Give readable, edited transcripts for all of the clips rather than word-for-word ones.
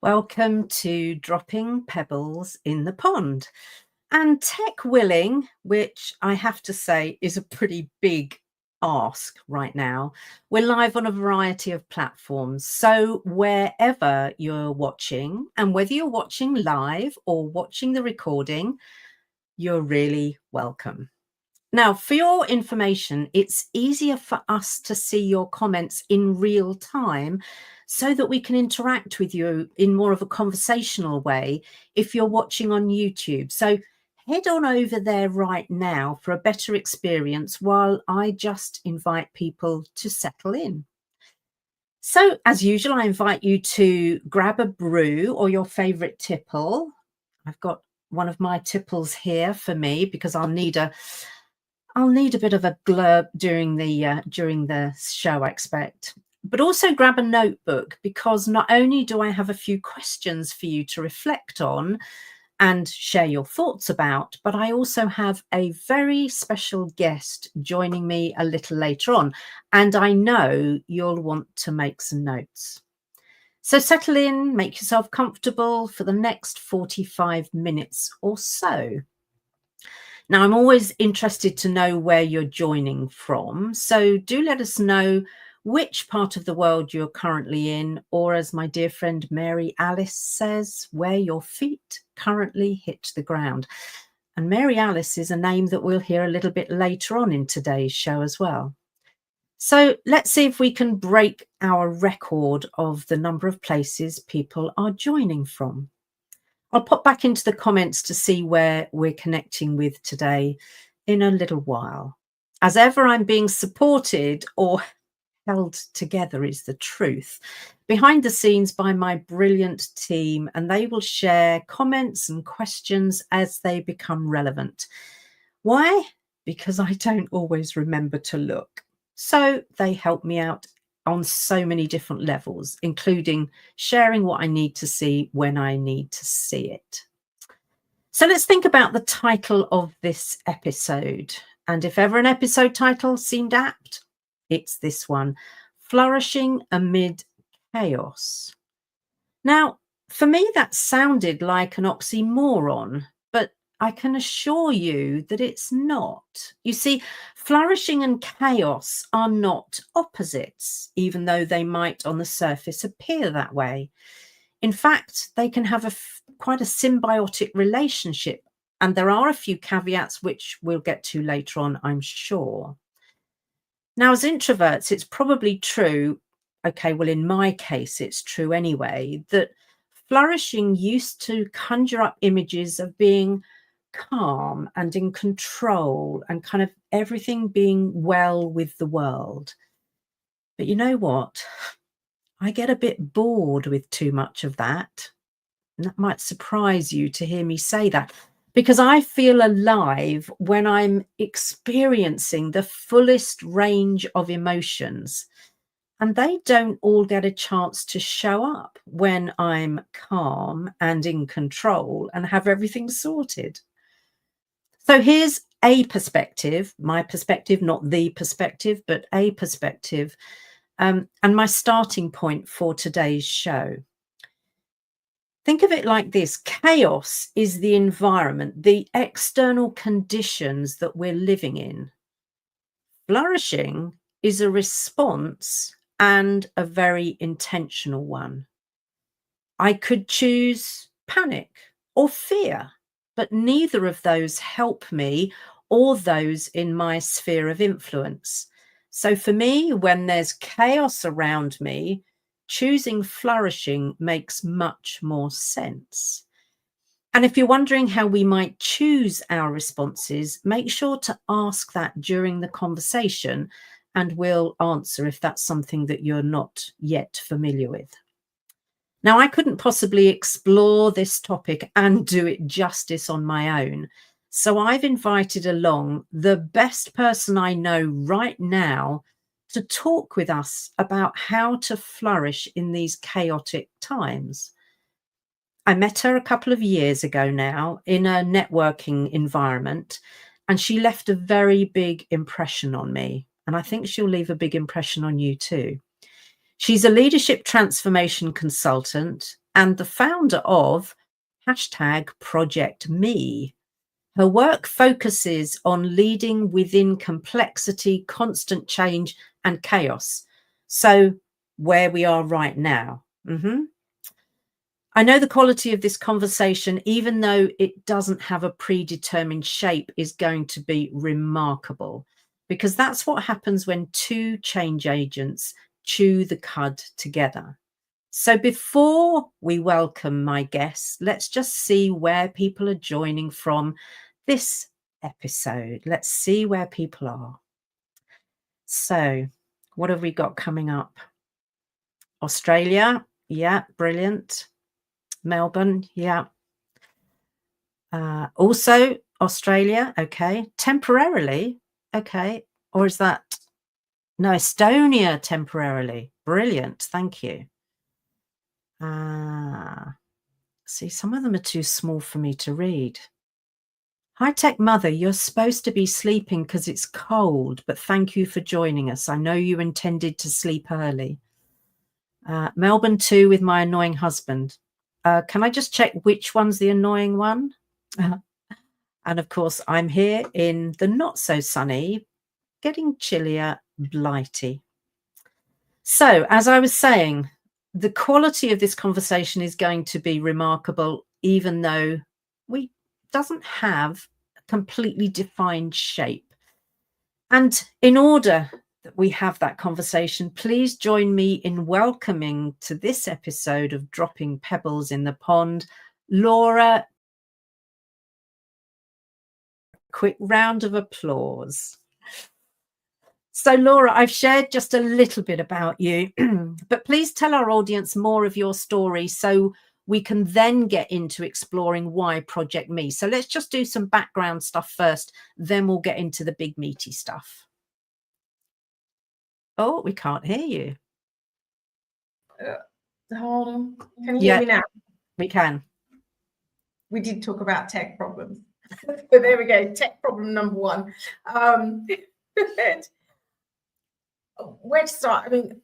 Welcome to Dropping Pebbles in the Pond. And tech willing, which I have to say is a pretty big ask right now, we're live on a variety of platforms. So wherever you're watching, and whether you're watching live or watching the recording, you're really welcome. Now, for your information, it's easier for us to see your comments in real time so that we can interact with you in more of a conversational way if you're watching on YouTube. So head on over there right now for a better experience while I just invite people to settle in. So as usual, I invite you to grab a brew or your favorite tipple. I've got one of my tipples here for me because I'll need a bit of a glurp during the show, I expect. But also grab a notebook, because not only do I have a few questions for you to reflect on and share your thoughts about, but I also have a very special guest joining me a little later on, and I know you'll want to make some notes. So settle in, make yourself comfortable for the next 45 minutes or so. Now, I'm always interested to know where you're joining from, so do let us know which part of the world you're currently in, or as my dear friend Mary Alice says, where your feet currently hit the ground. And Mary Alice is a name that we'll hear a little bit later on in today's show as well. So let's see if we can break our record of the number of places people are joining from. I'll pop back into the comments to see where we're connecting with today in a little while. As ever, I'm being supported, or held together is the truth, behind the scenes by my brilliant team, and they will share comments and questions as they become relevant. Why? Because I don't always remember to look. So they help me out on so many different levels, including sharing what I need to see when I need to see it. So let's think about the title of this episode. And if ever an episode title seemed apt, it's this one: Flourishing Amid Chaos. Now, for me, that sounded like an oxymoron, but I can assure you that it's not. You see, flourishing and chaos are not opposites, even though they might on the surface appear that way. In fact, they can have quite a symbiotic relationship, and there are a few caveats which we'll get to later on, I'm sure. Now, as introverts, it's probably true, okay, well, in my case, it's true anyway, that flourishing used to conjure up images of being calm and in control and kind of everything being well with the world. But you know what? I get a bit bored with too much of that. And that might surprise you to hear me say that. because I feel alive when I'm experiencing the fullest range of emotions. And they don't all get a chance to show up when I'm calm and in control and have everything sorted. So here's a perspective, my perspective, not the perspective, but a perspective, and my starting point for today's show. Think of it like this: chaos is the environment, the external conditions that we're living in. Flourishing is a response, and a very intentional one. I could choose panic or fear, but neither of those help me or those in my sphere of influence. So for me, when there's chaos around me, choosing flourishing makes much more sense. And if you're wondering how we might choose our responses, make sure to ask that during the conversation, and we'll answer if that's something that you're not yet familiar with. Now, I couldn't possibly explore this topic and do it justice on my own. So I've invited along the best person I know right now to talk with us about how to flourish in these chaotic times. I met her a couple of years ago now in a networking environment, and she left a very big impression on me. And I think she'll leave a big impression on you too. She's a leadership transformation consultant and the founder of #ProjectMe. Her work focuses on leading within complexity, constant change, and chaos. So, where we are right now. I know the quality of this conversation, even though it doesn't have a predetermined shape, is going to be remarkable, because that's what happens when two change agents chew the cud together. So before we welcome my guests, let's just see where people are joining from this episode. Let's see where people are. So what have we got coming up? Australia. Yeah, brilliant. Melbourne. Yeah. Also Australia. Okay. Temporarily. Okay. Or is that... No, Estonia temporarily. Brilliant. Thank you. See, some of them are too small for me to read. High Tech Mother, you're supposed to be sleeping because it's cold, but thank you for joining us. I know you intended to sleep early. Melbourne 2 with my annoying husband. Can I just check which one's the annoying one? And of course, I'm here in the not so sunny, getting chillier, Blighty. So, as I was saying, the quality of this conversation is going to be remarkable, even though we doesn't have a completely defined shape. And in order that we have that conversation, please join me in welcoming to this episode of Dropping Pebbles in the Pond, Laura. Quick round of applause. So, Laura, I've shared just a little bit about you, but please tell our audience more of your story so we can then get into exploring why Project Me. So let's just do some background stuff first, then we'll get into the big meaty stuff. Oh, we can't hear you. Hold on. Can you hear me now? We can. We did talk about tech problems. But there we go. Tech problem number one. Where to start? I mean,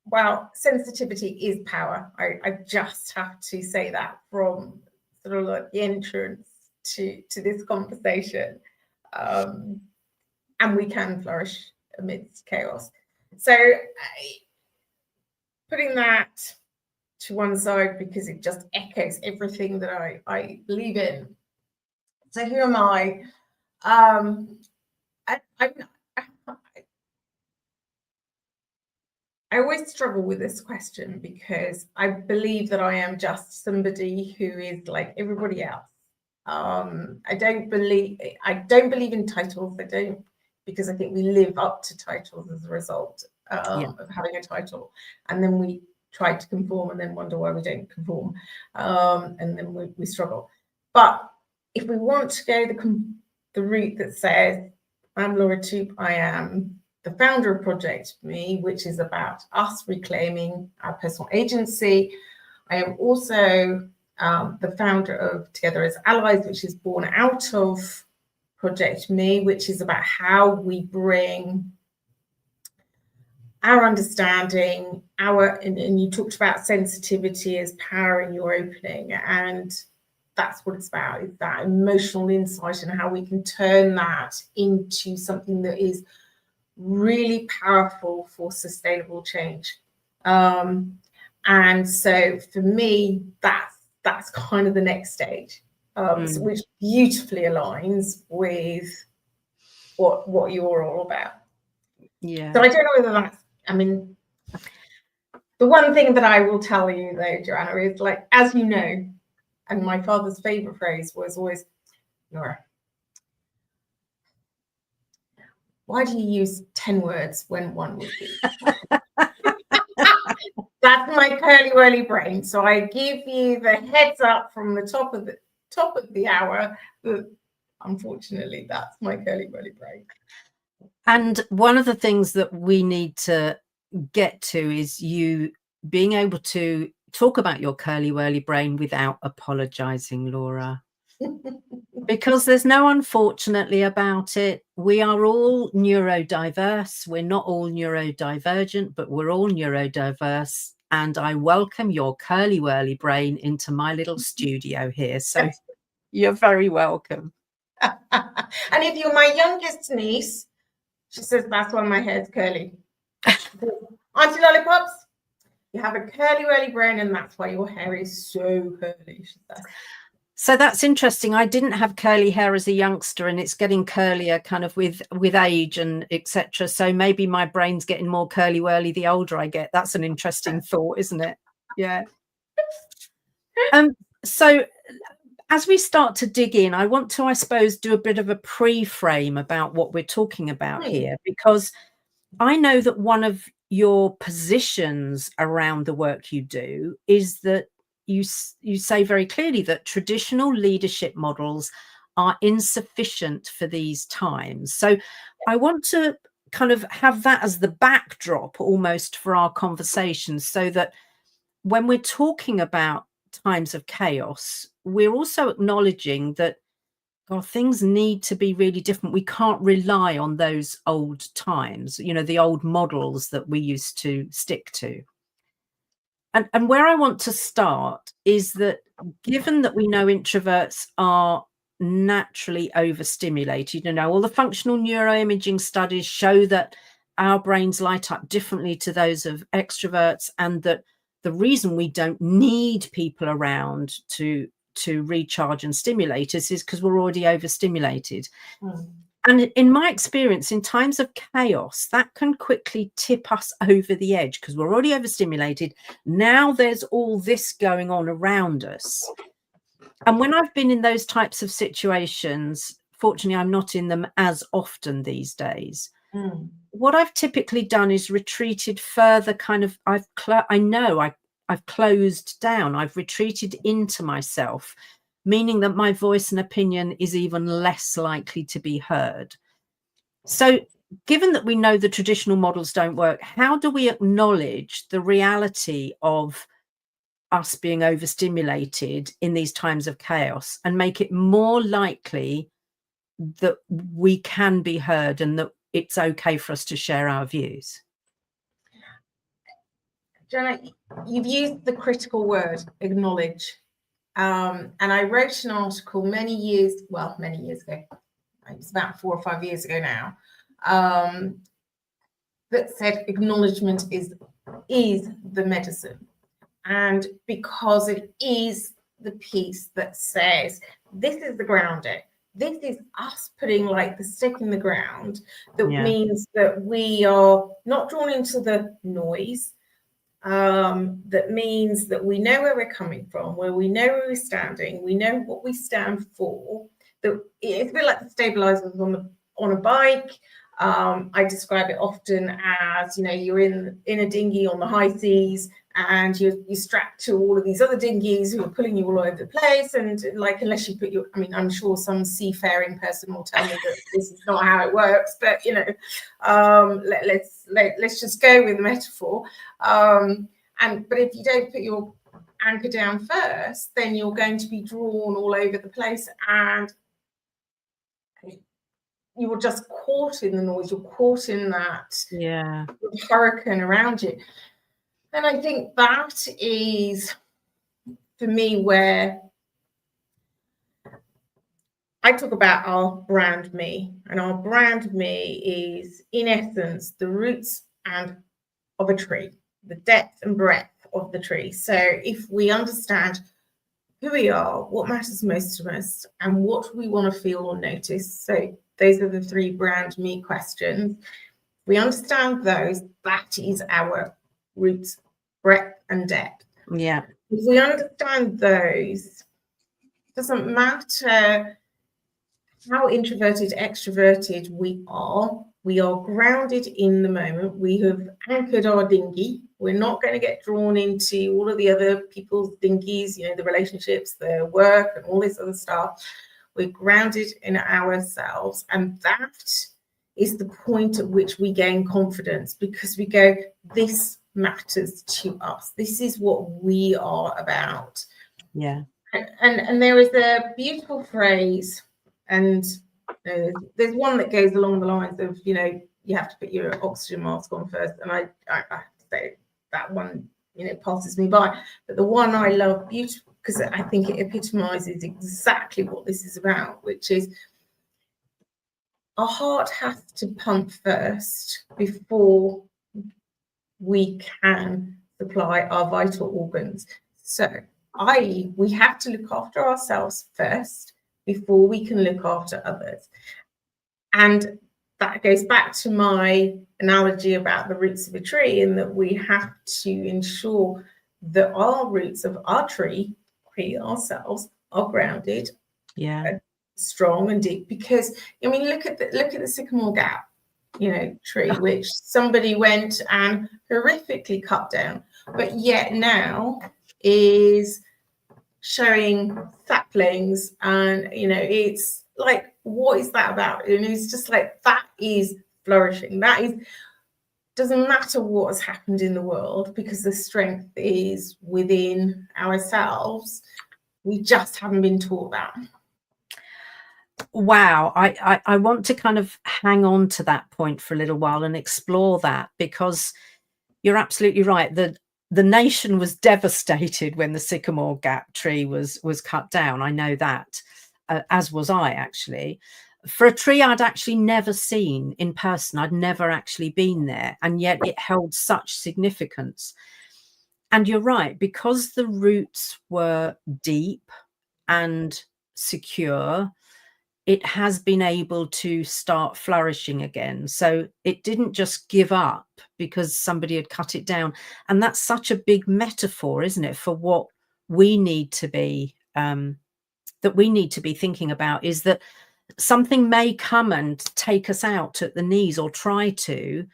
wow, sensitivity is power. I just have to say that from sort of like the entrance to this conversation. And we can flourish amidst chaos. So putting that to one side, because it just echoes everything that I believe in. So who am I? I always struggle with this question because I believe that I am just somebody who is like everybody else. I don't believe in titles. I don't, because I think we live up to titles as a result of having a title, and then we try to conform and then wonder why we don't conform, and then we struggle. But if we want to go the route that says, I'm Laura Toop, I am the founder of Project Me, which is about us reclaiming our personal agency. I am also the founder of Together as Allies, which is born out of Project Me, which is about how we bring our understanding, and you talked about sensitivity as power in your opening, and that's what it's about, is that emotional insight and how we can turn that into something that is really powerful for sustainable change. And so for me, that's kind of the next stage, which beautifully aligns with what you're all about. Yeah. So I don't know whether that's, I mean, the one thing that I will tell you though, Joanna, is like, as you know, and my father's favorite phrase was always, Laura, why do you use 10 words when one would be? That's my curly whirly brain. So I give you the heads up from the top of the hour that unfortunately that's my curly whirly brain. And one of the things that we need to get to is you being able to talk about your curly whirly brain without apologizing, Laura. Because there's no unfortunately about it. We are all neurodiverse. We're not all neurodivergent, but we're all neurodiverse. And I welcome your curly whirly brain into my little studio here. So you're very welcome. And if you're my youngest niece, she says, that's why my hair's curly. Auntie Lollipops, you have a curly whirly brain and that's why your hair is so curly, she says. So that's interesting. I didn't have curly hair as a youngster, and it's getting curlier kind of with age and etc. So maybe my brain's getting more curly whirly the older I get. That's an interesting thought, isn't it? Yeah. So as we start to dig in, I want to, I suppose, do a bit of a pre-frame about what we're talking about here, because I know that one of your positions around the work you do is that you say very clearly that traditional leadership models are insufficient for these times. So I want to kind of have that as the backdrop almost for our conversation, so that when we're talking about times of chaos, we're also acknowledging that, God, things need to be really different. We can't rely on those old times, you know, the old models that we used to stick to. And where I want to start is that, given that we know introverts are naturally overstimulated, you know, all the functional neuroimaging studies show that our brains light up differently to those of extroverts, and that the reason we don't need people around to recharge and stimulate us is because we're already overstimulated. And in my experience, in times of chaos, that can quickly tip us over the edge because we're already overstimulated. Now there's all this going on around us. And when I've been in those types of situations, fortunately, I'm not in them as often these days. What I've typically done is retreated further, kind of, I've closed down, I've retreated into myself, meaning that my voice and opinion is even less likely to be heard. So given that we know the traditional models don't work, how do we acknowledge the reality of us being overstimulated in these times of chaos and make it more likely that we can be heard and that it's okay for us to share our views? Joanna, you've used the critical word, acknowledge. And I wrote an article many years ago, it's about 4 or 5 years ago now, that said acknowledgement is the medicine. And because it is the piece that says, this is the grounding. This is us putting like the stick in the ground that means that we are not drawn into the noise. That means that we know where we're coming from, where we know where we're standing, we know what we stand for. That it's a bit like the stabilizers on a bike. I describe it often as, you know, you're in a dinghy on the high seas and you're strapped to all of these other dinghies who are pulling you all over the place. And like, unless you put your, I mean, I'm sure some seafaring person will tell me that this is not how it works, but you know, let's just go with the metaphor. But if you don't put your anchor down first, then you're going to be drawn all over the place, and you're just caught in the noise. You're caught in that hurricane around you. And I think that is, for me, where I talk about our brand me. And our brand me is, in essence, the roots of a tree, the depth and breadth of the tree. So if we understand who we are, what matters most to us, and what we want to feel or notice. So those are the 3 brand me questions. We understand those, that is our roots, breadth and depth. Yeah. If we understand those, it doesn't matter how introverted, extroverted we are grounded in the moment. We have anchored our dinghy. We're not going to get drawn into all of the other people's dinghies, you know, the relationships, the work, and all this other stuff. We're grounded in ourselves. And that is the point at which we gain confidence, because we go, this matters to us. This is what we are about. Yeah. And there is a beautiful phrase, and there's one that goes along the lines of, you know, you have to put your oxygen mask on first. And I say that one, you know, passes me by. But the one I love beautiful, because I think it epitomizes exactly what this is about, which is our heart has to pump first before we can supply our vital organs. So, i.e., we have to look after ourselves first before we can look after others. And that goes back to my analogy about the roots of a tree, in that we have to ensure that our roots of our tree, ourselves, are grounded, strong and deep. Because I mean, look at the sycamore gap, you know, tree, which somebody went and horrifically cut down, but yet now is showing saplings. And you know, it's like, what is that about? And it's just like, that is flourishing. That is, doesn't matter what has happened in the world, because the strength is within ourselves. We just haven't been taught that. Wow. I want to kind of hang on to that point for a little while and explore that, because you're absolutely right. The nation was devastated when the sycamore gap tree was cut down. I know that, as was I, actually. For a tree I'd actually never seen in person. I'd never actually been there, and yet it held such significance. And you're right, because the roots were deep and secure, it has been able to start flourishing again. So it didn't just give up because somebody had cut it down. And that's such a big metaphor, isn't it, for what we need to be, that we need to be thinking about, is that something may come and take us out at the knees, or try to,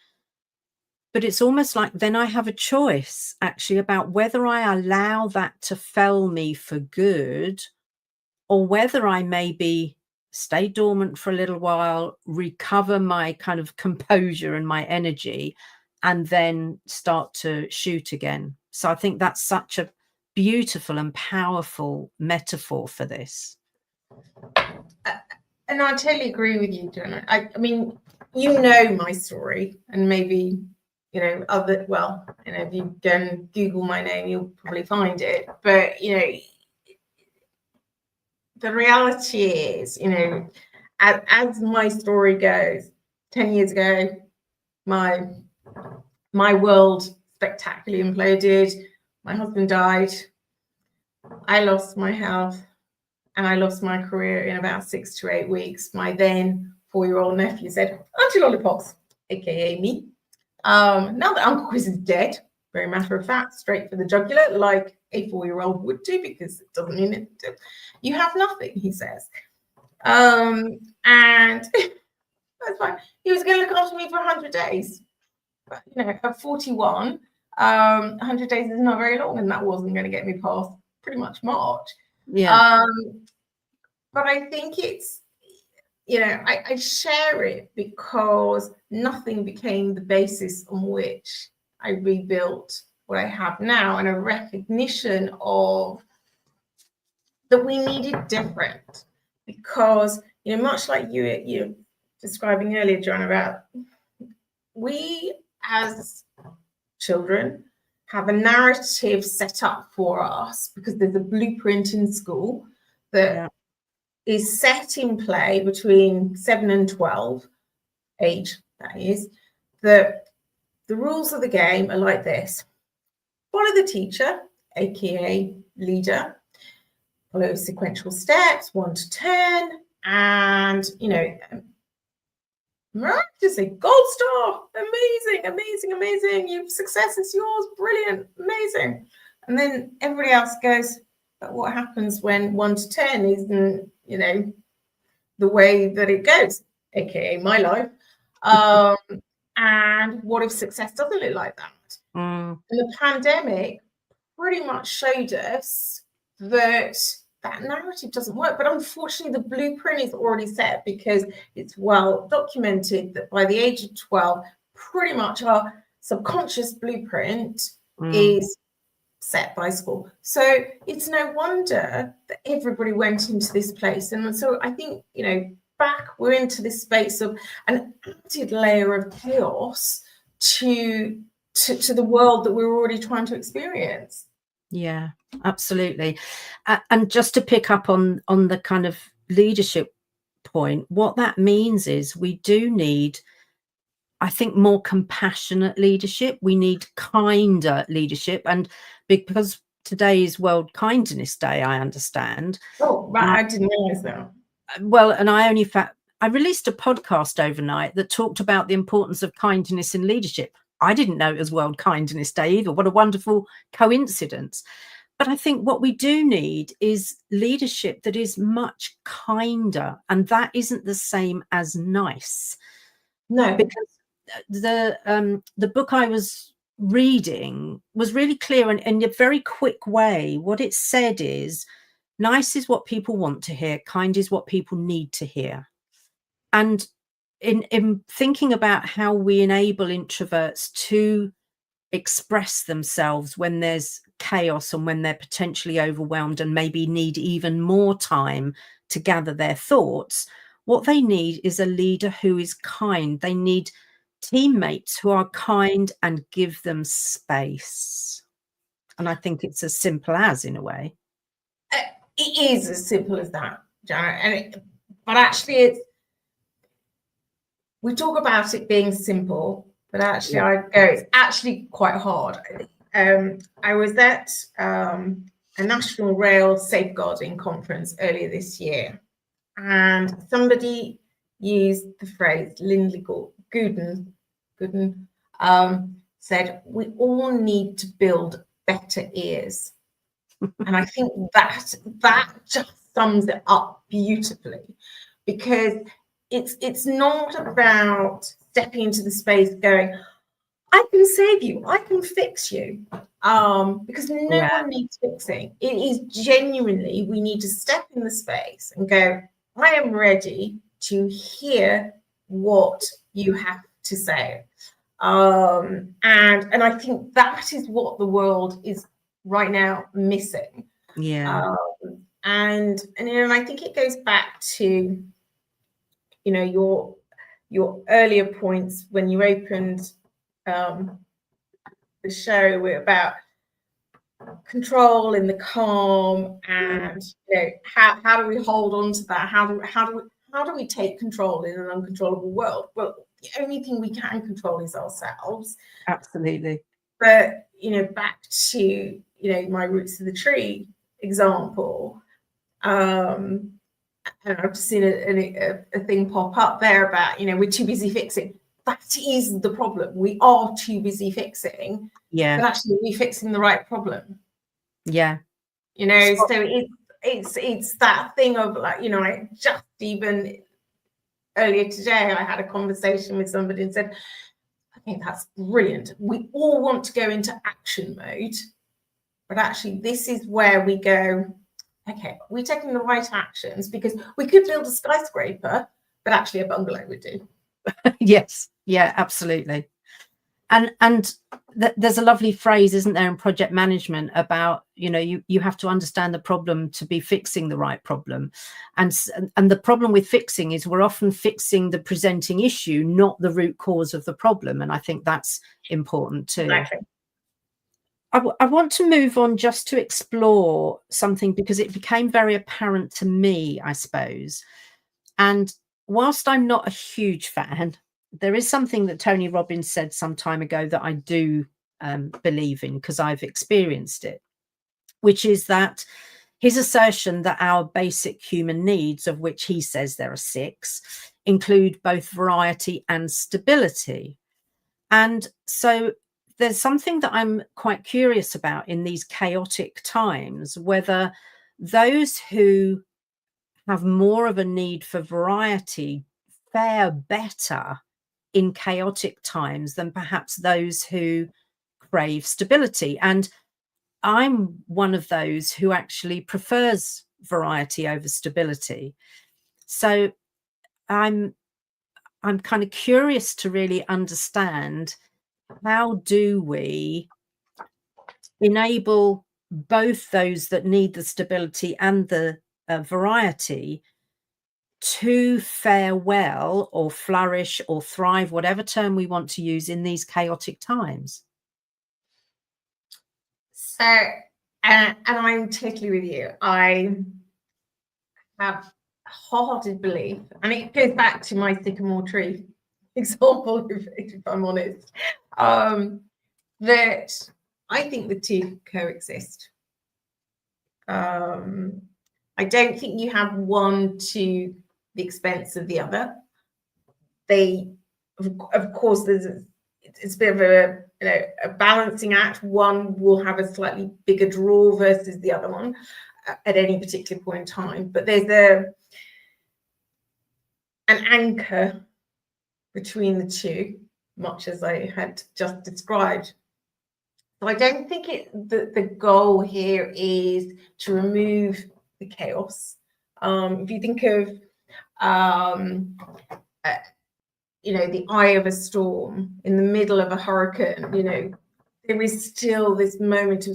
but it's almost like then I have a choice actually about whether I allow that to fell me for good, or whether I maybe stay dormant for a little while, recover my kind of composure and my energy, and then start to shoot again. So I think that's such a beautiful and powerful metaphor for this. And I totally agree with you, Joanna. I mean, you know my story, and maybe, you know, if you go and Google my name, you'll probably find it. But, you know, the reality is, you know, as my story goes, 10 years ago, my world spectacularly imploded. My husband died. I lost my health, and I lost my career in about 6 to 8 weeks. My then 4-year-old nephew said, "Auntie Lollipops," aka me. Now that Uncle Chris is dead, very matter of fact, straight for the jugular, like a 4-year-old would do, because it doesn't mean it. You have nothing, he says. And that's fine. He was going to look after me for 100 days. But, you know, at 41, 100 days is not very long, and that wasn't going to get me past pretty much March. Yeah. But I think it's, I share it because nothing became the basis on which I rebuilt what I have now, and a recognition of that we needed different, because much like you describing earlier, John, about we as children have a narrative set up for us because there's a blueprint in school that is set in play between 7 and 12 age, that is, that the rules of the game are like this: follow the teacher, aka leader, follow sequential steps 1 to 10, and miraculously, gold star, amazing, your success is yours, brilliant, amazing. And then everybody else goes, but what happens when 1 to 10 isn't the way that it goes, aka my life? And what if success doesn't look like that? And the pandemic pretty much showed us that narrative doesn't work. But unfortunately, the blueprint is already set, because it's well documented that by the age of 12, pretty much our subconscious blueprint is set by school. So it's no wonder that everybody went into this place. And so I think, back we're into this space of an added layer of chaos to the world that we're already trying to experience. Yeah, absolutely. And just to pick up on the kind of leadership point, what that means is we do need, I think, more compassionate leadership. We need kinder leadership. And because today is World Kindness Day, I understand. Oh, right. I didn't realize that. Well, and I released a podcast overnight that talked about the importance of kindness in leadership. I didn't know it was World Kindness Day either. What a wonderful coincidence. But I think what we do need is leadership that is much kinder, and that isn't the same as nice. No, because the book I was reading was really clear, and in a very quick way, what it said is, nice is what people want to hear, kind is what people need to hear. And in thinking about how we enable introverts to express themselves when there's chaos and when they're potentially overwhelmed and maybe need even more time to gather their thoughts, what they need is a leader who is kind. They need teammates who are kind and give them space. And I think it's as simple as, in a way. It is as simple as that, Joanna. But actually, we talk about it being simple, but actually, it's actually quite hard. I was at a National Rail Safeguarding Conference earlier this year, and somebody used the phrase, Lindley Gooden said, we all need to build better ears. And I think that just sums it up beautifully, because it's not about stepping into the space going, I can save you, I can fix you, because no one needs fixing. It is genuinely, we need to step in the space and go, I am ready to hear what you have to say. And I think that is what the world is right now missing. And I think it goes back to your earlier points when you opened the show about control in the calm, and how do we hold on to that? How do we take control in an uncontrollable world? Well, the only thing we can control is ourselves. Absolutely. But back to my roots of the tree example, and I've just seen a thing pop up there about we're too busy fixing. That is the problem. We are too busy fixing. But actually, we're fixing the right problem. So it's that thing of I just even earlier today I had a conversation with somebody and said, think that's brilliant. We all want to go into action mode, but actually this is where we go, okay, we're taking the right actions, because we could build a skyscraper, but actually a bungalow would do. Yes, yeah, absolutely. And there's a lovely phrase, isn't there, in project management about, you know, you have to understand the problem to be fixing the right problem. And the problem with fixing is we're often fixing the presenting issue, not the root cause of the problem. And I think that's important too. Exactly. I want to move on just to explore something, because it became very apparent to me, I suppose. And whilst I'm not a huge fan, there is something that Tony Robbins said some time ago that I do believe in, because I've experienced it, which is that his assertion that our basic human needs, of which he says there are 6, include both variety and stability. And so there's something that I'm quite curious about in these chaotic times, whether those who have more of a need for variety fare better in chaotic times than perhaps those who crave stability. And I'm one of those who actually prefers variety over stability. So I'm kind of curious to really understand, how do we enable both those that need the stability and the variety to fare well or flourish or thrive, whatever term we want to use, in these chaotic times? So, and I'm totally with you. I have a wholehearted belief, and it goes back to my sycamore tree example, if I'm honest, that I think the two coexist. I don't think you have one to the expense of the other. They, of course, it's a bit of a balancing act. One will have a slightly bigger draw versus the other one at any particular point in time. But there's an anchor between the two, much as I had just described. So I don't think the goal here is to remove the chaos. If you think of the eye of a storm, in the middle of a hurricane, there is still this moment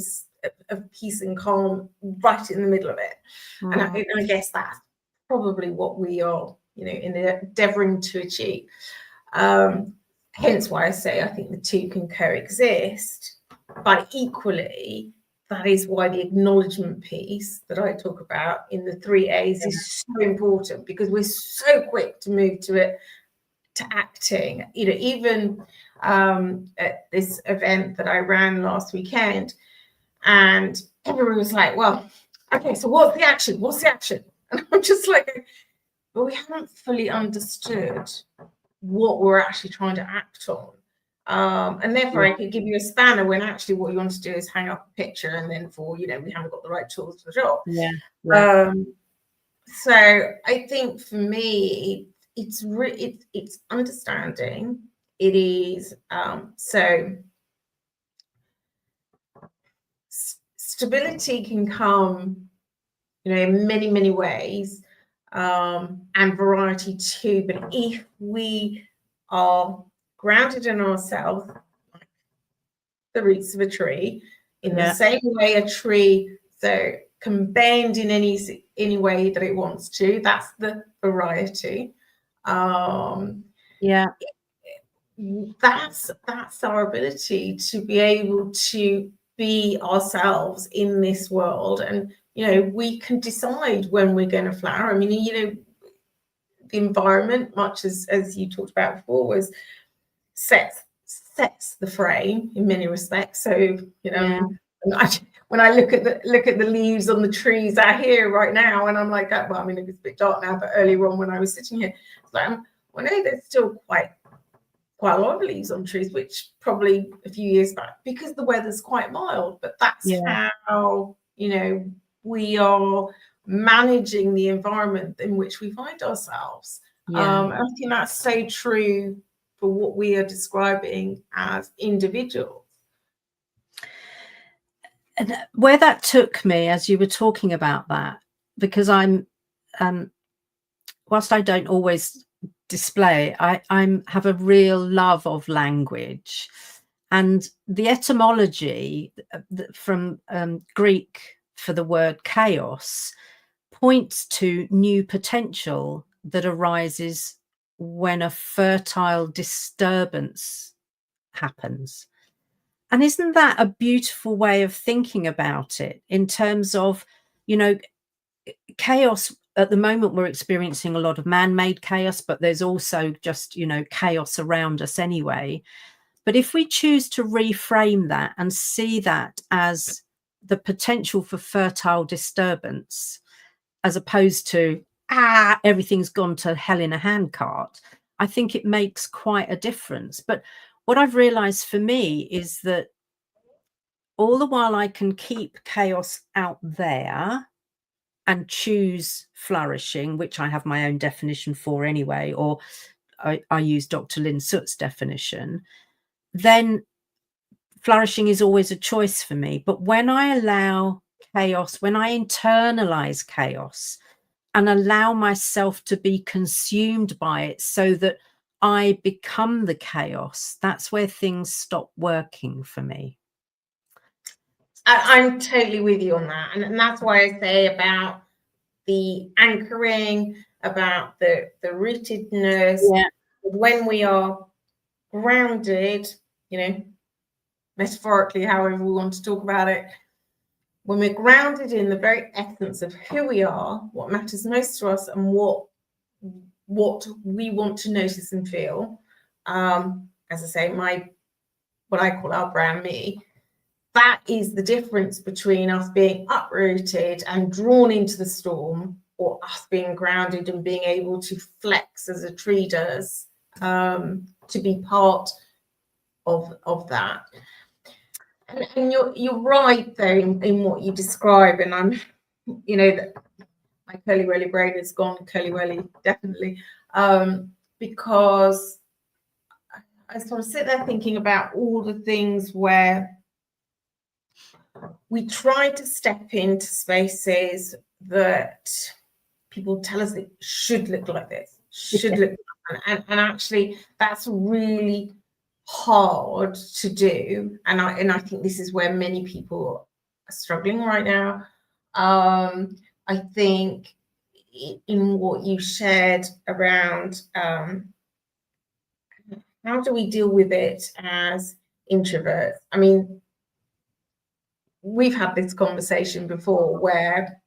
of peace and calm right in the middle of it. And I guess that's probably what we are, endeavoring to achieve. Hence why I say I think the two can coexist, but equally, that is why the acknowledgement piece that I talk about in the 3 A's is so important, because we're so quick to move to acting. Even at this event that I ran last weekend, and everyone was like, well, okay, so what's the action? What's the action? And I'm just like, but we haven't fully understood what we're actually trying to act on. And therefore I could give you a spanner when actually what you want to do is hang up a picture, and then we haven't got the right tools for the job. So I think for me, it's understanding. It is so stability can come in many ways, and variety too. But if we are grounded in ourselves, like the roots of a tree, in the same way a tree can bend in any way that it wants to, that's the variety. That's our ability to be able to be ourselves in this world. And we can decide when we're going to flower. I mean, the environment, much as you talked about before, was sets the frame in many respects. So when I look at the leaves on the trees out here right now, and I'm like, well, I mean, it's a bit dark now, but earlier on when I was sitting here, it's like, I know there's still quite a lot of leaves on trees, which probably a few years back, because the weather's quite mild. But that's how we are managing the environment in which we find ourselves. And I think that's so true for what we are describing as individuals. And where that took me as you were talking about that, because I'm whilst I don't always display, I have a real love of language, and the etymology from Greek for the word chaos points to new potential that arises when a fertile disturbance happens. And isn't that a beautiful way of thinking about it in terms of, you know, chaos? At the moment, we're experiencing a lot of man-made chaos, but there's also just, you know, chaos around us anyway. But if we choose to reframe that and see that as the potential for fertile disturbance, as opposed to, everything's gone to hell in a handcart, I think it makes quite a difference. But what I've realized for me is that all the while I can keep chaos out there and choose flourishing, which I have my own definition for anyway, or I use Dr. Lynn Soot's definition, then flourishing is always a choice for me. But when I allow chaos, when I internalize chaos and allow myself to be consumed by it so that I become the chaos, that's where things stop working for me. I'm totally with you on that. And that's why I say about the anchoring, about the rootedness. Yeah. When we are grounded, you know, metaphorically, however we want to talk about it, when we're grounded in the very essence of who we are, what matters most to us, and what we want to notice and feel, as I say, what I call our brand me, that is the difference between us being uprooted and drawn into the storm, or us being grounded and being able to flex as a tree does, to be part of that. And you're right though in what you describe, and I'm, you know, that my curly whirly brain has gone curly whirly definitely, because I sort of sit there thinking about all the things where we try to step into spaces that people tell us it should look like this, should look like, and actually that's really hard to do. And I think this is where many people are struggling right now. I think in what you shared around how do we deal with it as introverts? I mean, we've had this conversation before where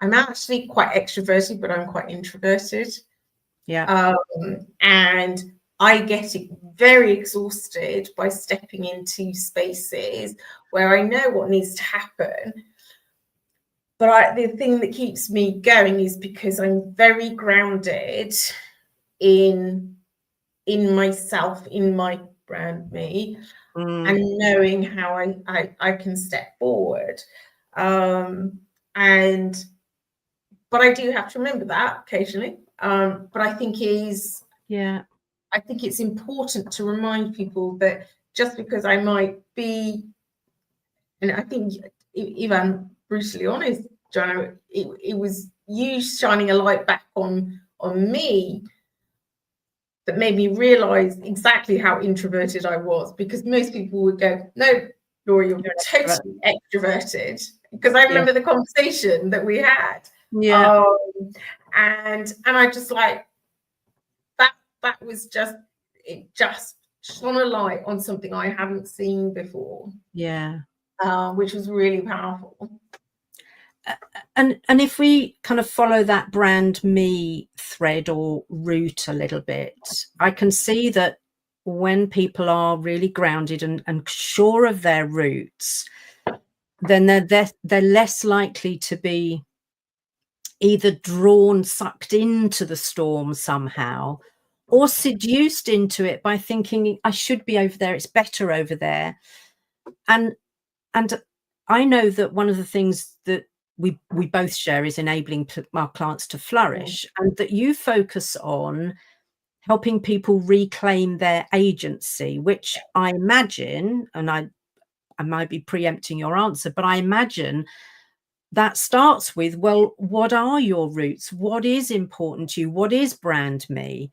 I'm actually quite extroverted, but I'm quite introverted. Yeah. And I get very exhausted by stepping into spaces where I know what needs to happen. But the thing that keeps me going is because I'm very grounded in myself, in my brand me, and knowing how I can step forward. But I do have to remember that occasionally. But I think I think it's important to remind people that just because I might be, and I think if I'm brutally honest, Joanna, it was you shining a light back on me that made me realize exactly how introverted I was, because most people would go, no, Laura, you're totally extroverted, because I remember the conversation that we had. And I just like that was just, it just shone a light on something I hadn't seen before. Which was really powerful. And if we kind of follow that brand me thread or route a little bit, I can see that when people are really grounded and sure of their roots, then they're less likely to be either sucked into the storm somehow, or seduced into it by thinking I should be over there, it's better over there. And I know that one of the things that we both share is enabling our clients to flourish, and that you focus on helping people reclaim their agency, which I imagine, and I might be preempting your answer, but I imagine that starts with, well, what are your roots? What is important to you? What is brand me?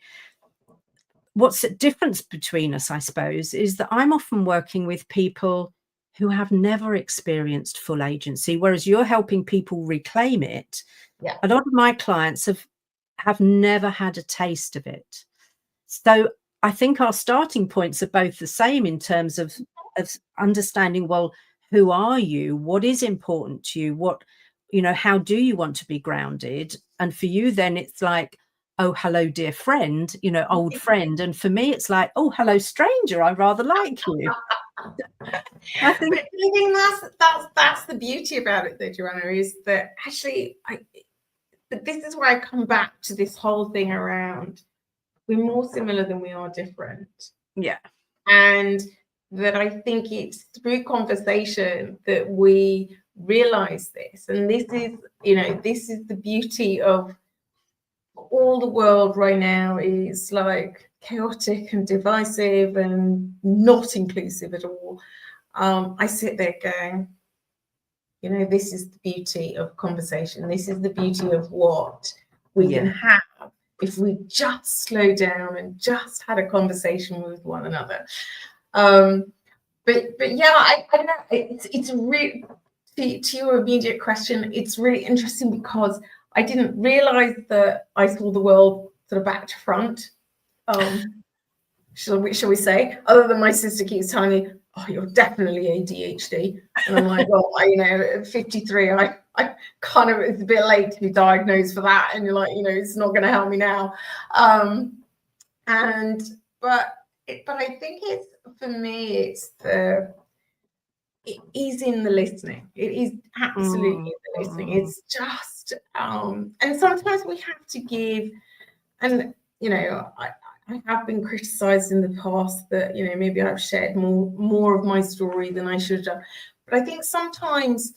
What's the difference between us, I suppose, is that I'm often working with people who have never experienced full agency, whereas you're helping people reclaim it. Yeah. A lot of my clients have never had a taste of it. So I think our starting points are both the same in terms of understanding, well, who are you? What is important to you? What, how do you want to be grounded? And for you, then it's like, oh, hello, dear friend, old friend. And for me, it's like, oh, hello, stranger. I rather like you. I think that's the beauty about it, though, Joanna, is that actually, but this is where I come back to this whole thing around we're more similar than we are different. Yeah. And that I think it's through conversation that we realize this. And this is the beauty of all the world right now is like chaotic and divisive and not inclusive at all. I sit there going, this is the beauty of conversation. This is the beauty of what we can have if we just slow down and just had a conversation with one another. But yeah, I don't know. It's really, to your immediate question, it's really interesting because I didn't realize that I saw the world sort of back to front. Shall we say? Other than my sister keeps telling me, "Oh, you're definitely ADHD," and I'm like, "Well, at 53, I kind of, it's a bit late to be diagnosed for that," and you're like, it's not going to help me now. But I think it's, for me, it is in the listening. It is absolutely the listening. It's just, and sometimes we have to give, and I have been criticized in the past that, maybe I've shared more of my story than I should have. But I think sometimes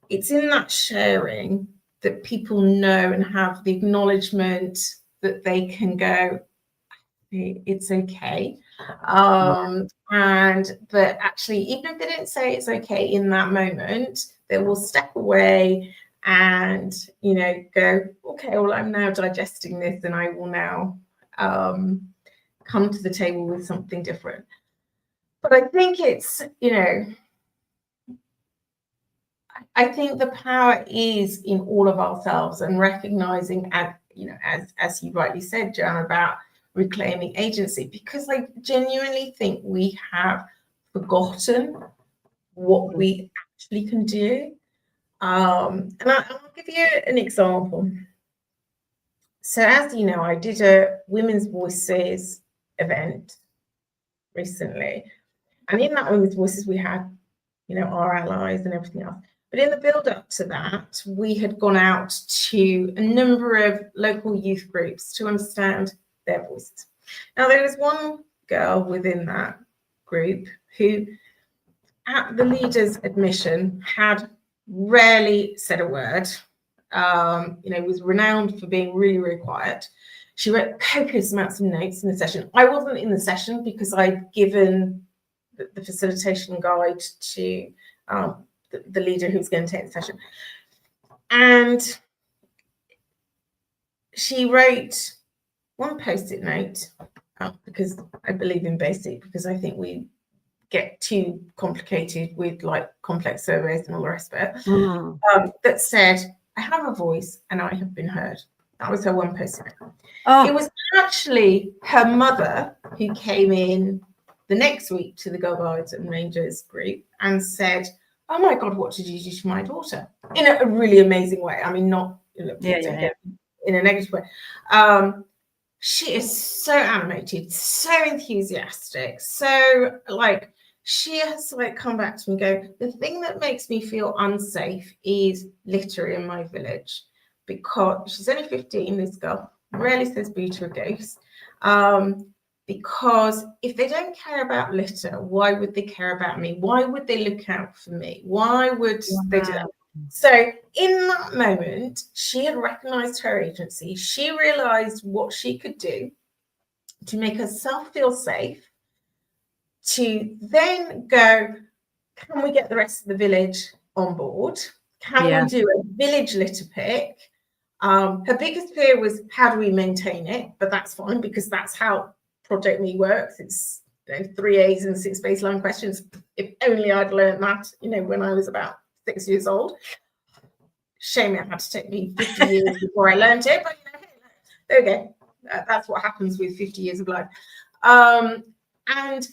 it's in that sharing that people know and have the acknowledgement that they can go, it's okay. And that actually, even if they didn't say it's okay in that moment, they will step away and, go, okay, well, I'm now digesting this and I will now come to the table with something different. But I think it's, I think the power is in all of ourselves and recognizing, as you rightly said, Joanna, about reclaiming agency, because I genuinely think we have forgotten what we actually can do. And I'll give you an example. So as you know, I did a Women's Voices event recently. And in that Women's Voices, we had, our allies and everything else. But in the build up to that, we had gone out to a number of local youth groups to understand their voices. Now, there was one girl within that group who, at the leader's admission, had rarely said a word, was renowned for being really, really quiet. She wrote copious amounts of notes in the session. I wasn't in the session because I'd given the facilitation guide to the leader who was going to take the session. And she wrote one post-it note, because I believe in basic, because I think we get too complicated with like complex surveys and all the rest of it, that said, I have a voice and I have been heard. That was her one post-it note. It was actually her mother who came in the next week to the Girl Guides and Rangers group and said, "Oh my God, what did you do to my daughter?" In a really amazing way. I mean, not in a negative way. She is so animated, so enthusiastic, so like, she has to like come back to me and go, the thing that makes me feel unsafe is litter in my village, because she's only 15, this girl, rarely says boo to a ghost. Because if they don't care about litter, why would they care about me? Why would they look out for me? Why would they do that? So in that moment, she had recognized her agency. She realized what she could do. to make herself feel safe, to then go, can we get the rest of the village on board? Can we do a village litter pick? Her biggest fear was, how do we maintain it? But that's fine, because that's how Project Me works. It's 3 A's and 6 baseline questions. If only I'd learned that, when I was about 6 years old. Shame it had to take me 50 years before I learned it, but there we go. That's what happens with 50 years of life. And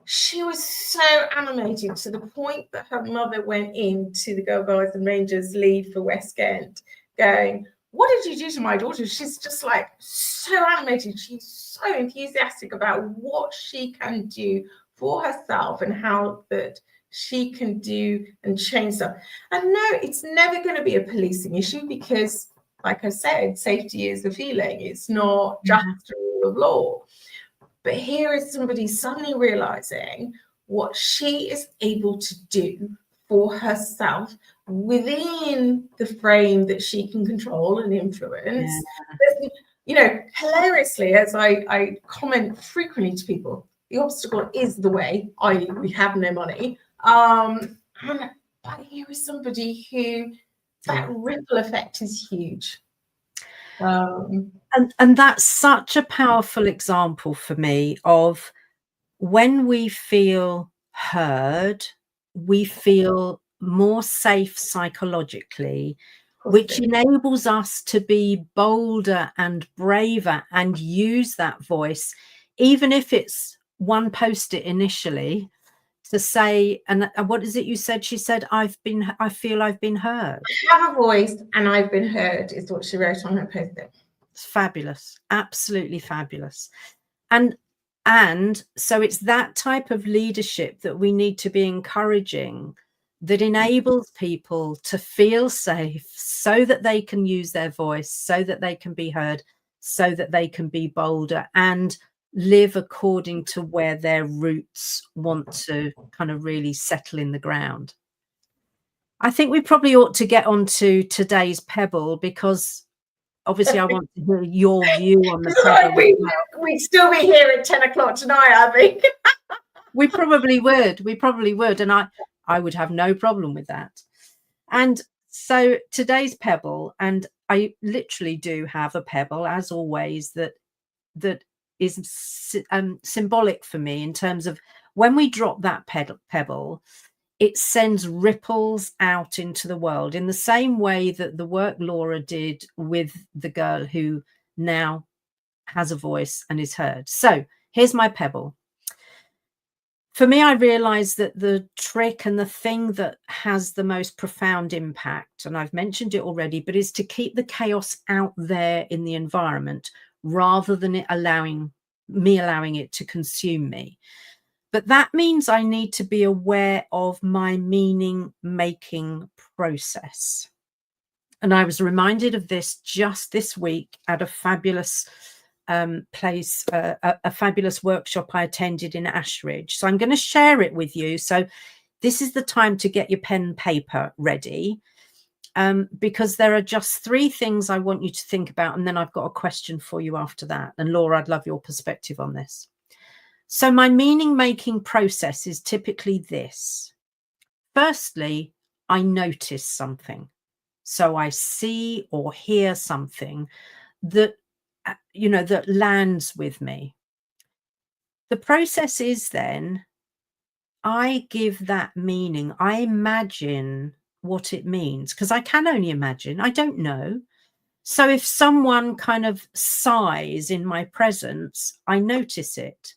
she was so animated to the point that her mother went into the Girl Guides and Rangers lead for West Kent going, what did you do to my daughter? She's just like so animated. She's so enthusiastic about what she can do for herself and how that she can do and change stuff. And no, it's never going to be a policing issue, because, like I said, safety is a feeling. It's not just a rule of law. But here is somebody suddenly realizing what she is able to do for herself within the frame that she can control and influence. Hilariously, as I comment frequently to people, the obstacle is the way, i.e. we have no money. But here is somebody who, that ripple effect is huge. And that's such a powerful example for me of when we feel heard, we feel more safe psychologically, which enables us to be bolder and braver and use that voice, even if it's one post-it initially, to say, and what is it you said? She said, I feel I've been heard. I have a voice and I've been heard, is what she wrote on her post-it. It's fabulous. Absolutely fabulous. And so it's that type of leadership that we need to be encouraging, that enables people to feel safe so that they can use their voice, so that they can be heard, so that they can be bolder and live according to where their roots want to kind of really settle in the ground. I think we probably ought to get on to today's Pebble, because obviously I want to hear your view on the Pebble. We'd still be here at 10 o'clock tonight, I think. We probably would. And I would have no problem with that. And so today's Pebble, and I literally do have a pebble, as always, that is symbolic for me in terms of when we drop that pebble, it sends ripples out into the world in the same way that the work Laura did with the girl who now has a voice and is heard. So here's my pebble. For me, I realized that the trick and the thing that has the most profound impact, and I've mentioned it already, but is to keep the chaos out there in the environment rather than it allowing it to consume me. But that means I need to be aware of my meaning making process. And I was reminded of this just this week at a fabulous place, a fabulous workshop I attended in Ashridge. So I'm going to share it with you. So this is the time to get your pen and paper ready, because there are just 3 things I want you to think about. And then I've got a question for you after that. And Laura, I'd love your perspective on this. So my meaning making process is typically this. Firstly, I notice something. So I see or hear something that, that lands with me. The process is then I give that meaning. I imagine what it means, because I can only imagine. I don't know. So if someone kind of sighs in my presence, I notice it.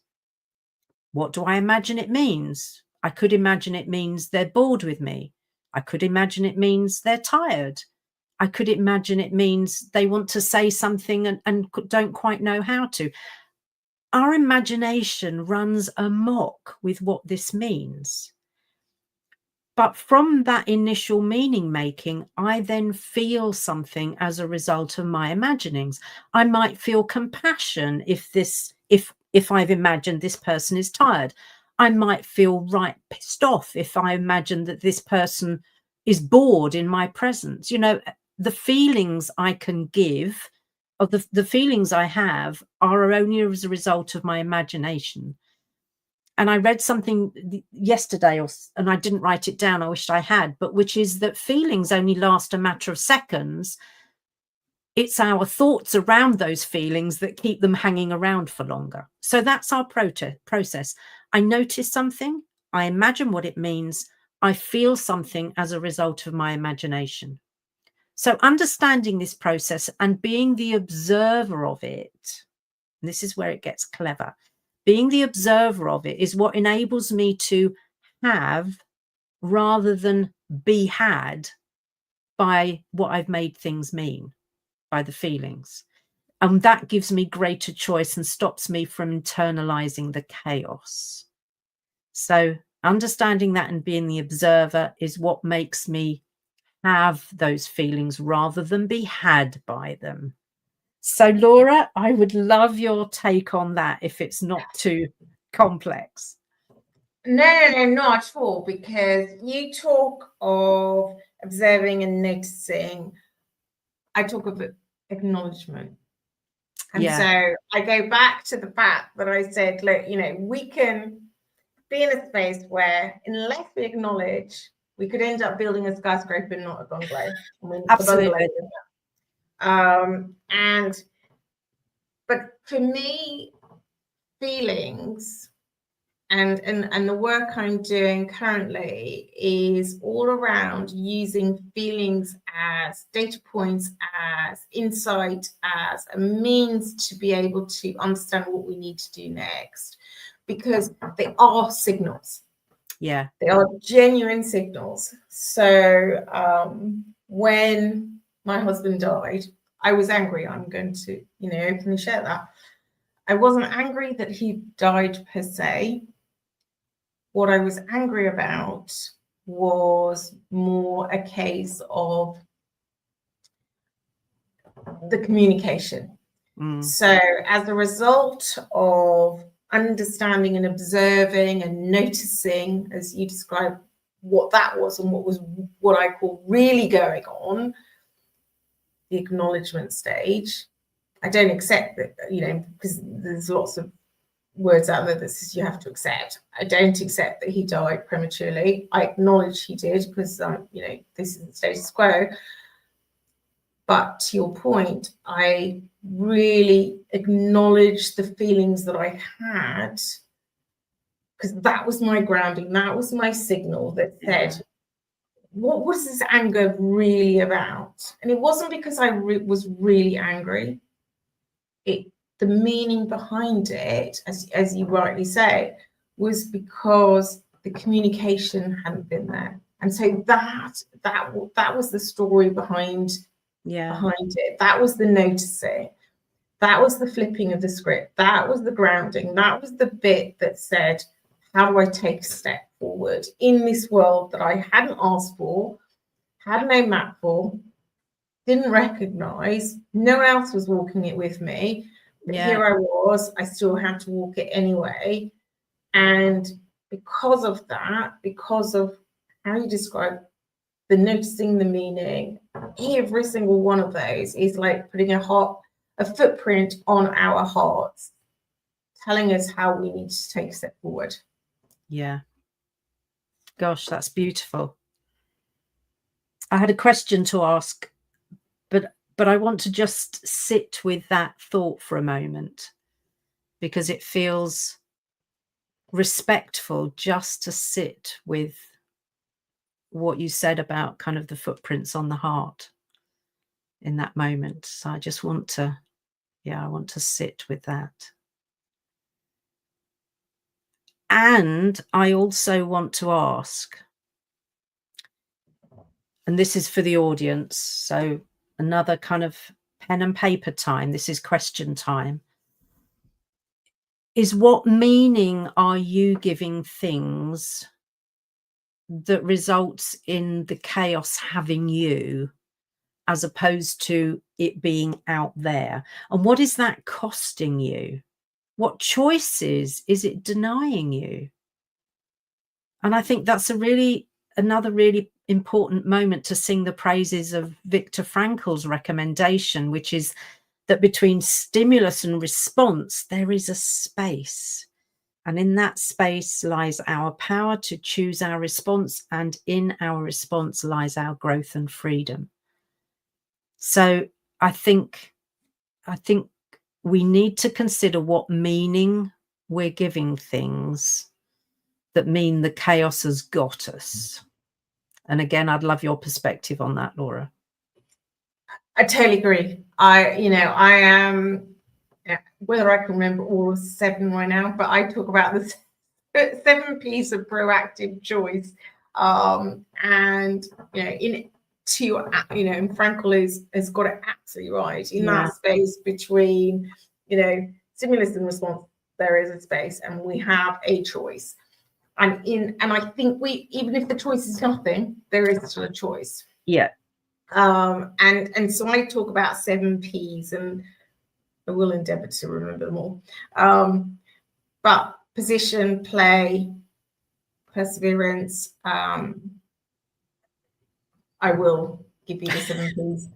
What do I imagine it means? I could imagine it means they're bored with me. I could imagine it means they're tired. I could imagine it means they want to say something and don't quite know how to. Our imagination runs amok with what this means. But from that initial meaning making, I then feel something as a result of my imaginings. I might feel compassion if I've imagined this person is tired. I might feel right pissed off if I imagine that this person is bored in my presence. The feelings I can give of the feelings I have are only as a result of my imagination. And I read something yesterday, and I didn't write it down, I wished I had, but which is that feelings only last a matter of seconds. It's our thoughts around those feelings that keep them hanging around for longer. So that's our process. I notice something, I imagine what it means, I feel something as a result of my imagination. So understanding this process and being the observer of it, and this is where it gets clever, being the observer of it is what enables me to have rather than be had by what I've made things mean, by the feelings. And that gives me greater choice and stops me from internalizing the chaos. So understanding that and being the observer is what makes me have those feelings rather than be had by them. So, Laura, I would love your take on that if it's not too complex. No, not at all, because you talk of observing and noticing. I talk of acknowledgement. And so I go back to the fact that I said, look, we can be in a space where unless we acknowledge, we could end up building a skyscraper, not a bungalow. Absolutely. But for me, feelings and the work I'm doing currently is all around using feelings as data points, as insight, as a means to be able to understand what we need to do next, because they are signals. Yeah. They are genuine signals. So when my husband died, I was angry. I'm going to, openly share that. I wasn't angry that he died per se. What I was angry about was more a case of the communication. So as a result of understanding and observing and noticing, as you described, what that was and what I call really going on, the acknowledgement stage. I don't accept that, because there's lots of words out there that says you have to accept. I don't accept that he died prematurely. I acknowledge he did because, this is the status quo. But to your point, I really acknowledged the feelings that I had, because that was my grounding. That was my signal that said, what was this anger really about? And it wasn't because I was really angry. The meaning behind it, as you rightly say, was because the communication hadn't been there. And so that was the story behind it. That was the noticing. That was the flipping of the script. That was the grounding. That was the bit that said, how do I take a step forward in this world that I hadn't asked for, had no map for, didn't recognize, no one else was walking it with me. But here I was, I still had to walk it anyway. And because of that, because of how you describe the noticing, the meaning, every single one of those is like putting a footprint on our hearts, telling us how we need to take a step forward. Yeah. Gosh, that's beautiful. I had a question to ask, but I want to just sit with that thought for a moment, because it feels respectful just to sit with what you said about kind of the footprints on the heart in that moment. So I just want to, I want to sit with that. And I also want to ask, and this is for the audience, so another kind of pen and paper time, this is question time, is what meaning are you giving things that results in the chaos having you, as opposed to it being out there? And what is that costing you? What choices is it denying you? And I think that's another really important moment to sing the praises of Viktor Frankl's recommendation, which is that between stimulus and response, there is a space. And in that space lies our power to choose our response. And in our response lies our growth and freedom. So I think we need to consider what meaning we're giving things that mean the chaos has got us. And again, I'd love your perspective on that, Laura. I totally agree. I am, whether I can remember all 7 right now, but I talk about the 7 P's of proactive choice. And and Frankl has got it absolutely right. In that space between, stimulus and response, there is a space, and we have a choice. And I think even if the choice is nothing, there is still a choice. Yeah. And so I talk about 7 P's, and I will endeavour to remember them all. But position, play, perseverance. I will give you the 7 P's.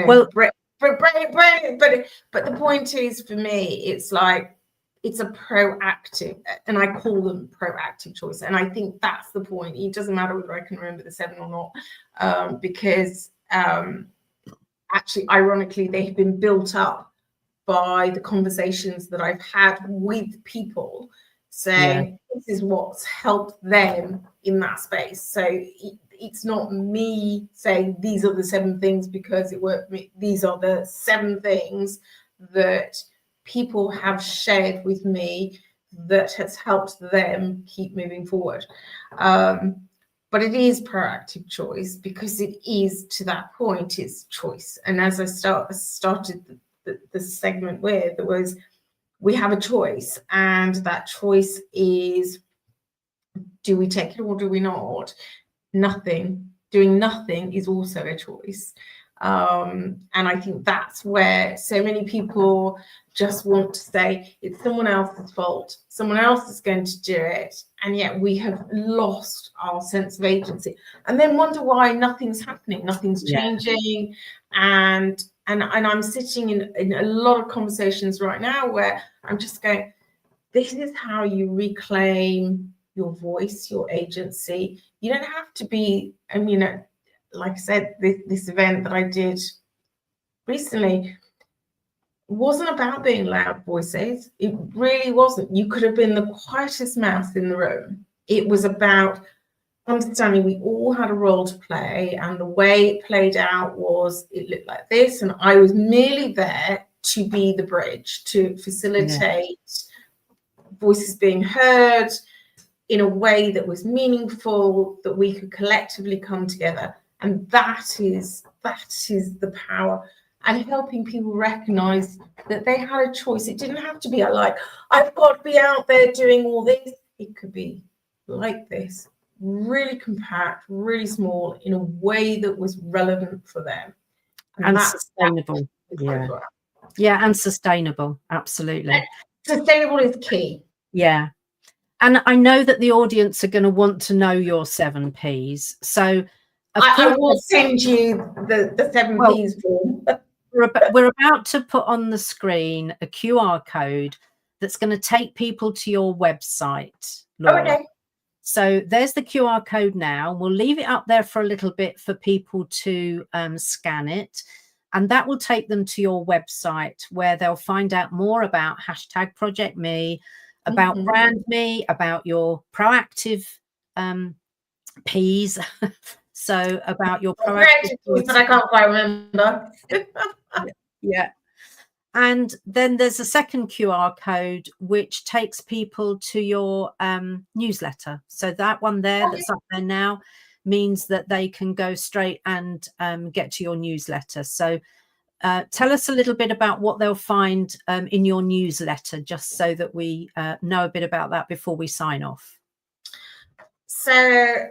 Well, but the point is, for me, it's like, it's a proactive, and I call them proactive choice. And I think that's the point. It doesn't matter whether I can remember the 7 or not, because actually, ironically, they've been built up by the conversations that I've had with people saying, this is what's helped them in that space. So it's not me saying these are the 7 things because it worked for me. These are the 7 things that people have shared with me that has helped them keep moving forward. But it is proactive choice, because it is, to that point, it's choice. And as I started the segment with, it was, we have a choice, and that choice is, do we take it or do we not? Doing nothing is also a choice. And I think that's where so many people just want to say it's someone else's fault, someone else is going to do it, and yet we have lost our sense of agency, and then wonder why nothing's happening, nothing's changing. And I'm sitting in a lot of conversations right now where I'm just going, this is how you reclaim your voice, your agency. You don't have to be, like I said, this event that I did recently wasn't about being loud voices. It really wasn't. You could have been the quietest mouse in the room. It was about understanding we all had a role to play, and the way it played out was, it looked like this, and I was merely there to be the bridge, to facilitate voices being heard in a way that was meaningful, that we could collectively come together. And that is the power, and helping people recognize that they had a choice. It didn't have to be like, I've got to be out there doing all this. It could be like this, really compact, really small, in a way that was relevant for them. And sustainable. And sustainable. Absolutely. And sustainable is key. Yeah. And I know that the audience are going to want to know your 7 Ps. So I will send you the 7 Ps form. We're about to put on the screen a QR code that's going to take people to your website, Laura. Okay. So there's the QR code now. We'll leave it up there for a little bit for people to scan it. And that will take them to your website, where they'll find out more about #ProjectMe, about Brand Me, about your proactive Ps. So about your proactive Ps that I can't quite remember. Yeah. And then there's a second QR code which takes people to your newsletter. So that one there that's up there now means that they can go straight and get to your newsletter. So tell us a little bit about what they'll find in your newsletter, just so that we know a bit about that before we sign off. So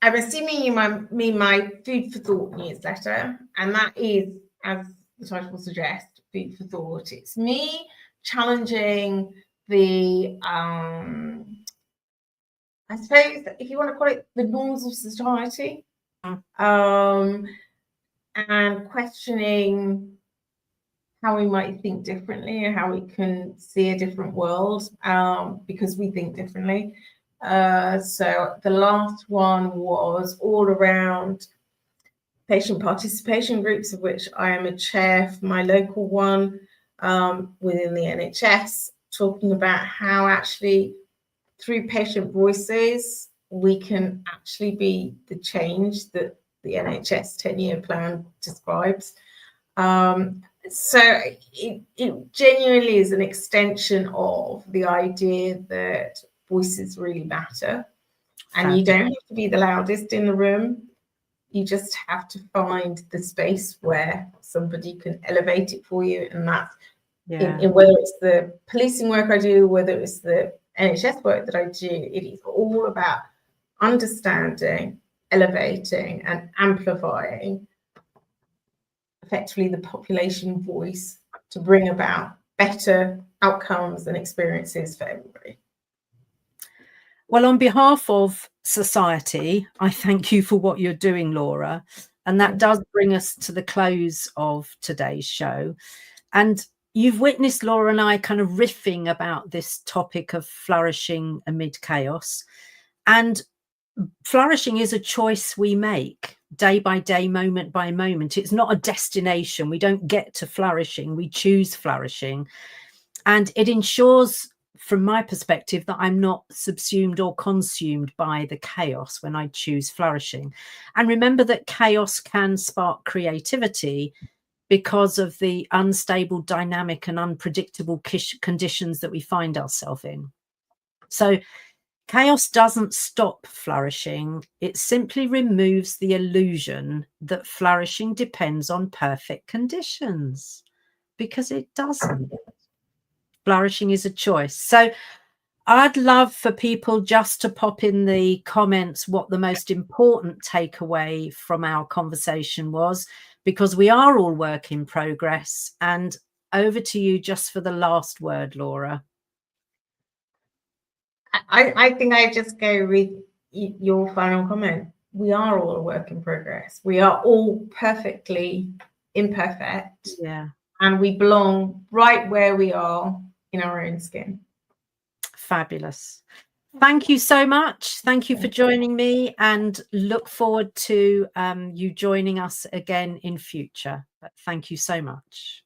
I'm assuming you mean my Food for Thought newsletter, and that is, as the title suggests, food for thought. It's me challenging the, I suppose, if you want to call it, the norms of society, and questioning how we might think differently and how we can see a different world because we think differently. So the last one was all around patient participation groups, of which I am a chair for my local one within the NHS, talking about how actually through patient voices, we can actually be the change that the NHS 10-year plan describes. So it genuinely is an extension of the idea that voices really matter. And you don't have to be the loudest in the room. You just have to find the space where somebody can elevate it for you. And that's in whether it's the policing work I do, whether it's the NHS work that I do, it is all about understanding, elevating, and amplifying effectively the population voice to bring about better outcomes and experiences for everybody. Well, on behalf of society, I thank you for what you're doing, Laura. And that does bring us to the close of today's show. And you've witnessed Laura and I kind of riffing about this topic of flourishing amid chaos. And flourishing is a choice we make day by day, moment by moment. It's not a destination. We don't get to flourishing. We choose flourishing. And it ensures, from my perspective, that I'm not subsumed or consumed by the chaos when I choose flourishing. And remember that chaos can spark creativity because of the unstable, dynamic and unpredictable conditions that we find ourselves in. So chaos doesn't stop flourishing. It simply removes the illusion that flourishing depends on perfect conditions, because it doesn't. Flourishing is a choice. So I'd love for people just to pop in the comments what the most important takeaway from our conversation was, because we are all work in progress. And over to you just for the last word, Laura. I think I just go with your final comment. We are all a work in progress. We are all perfectly imperfect. Yeah. And we belong right where we are in our own skin. Fabulous. Thank you so much. Thank you for joining me, and look forward to you joining us again in future. But thank you so much.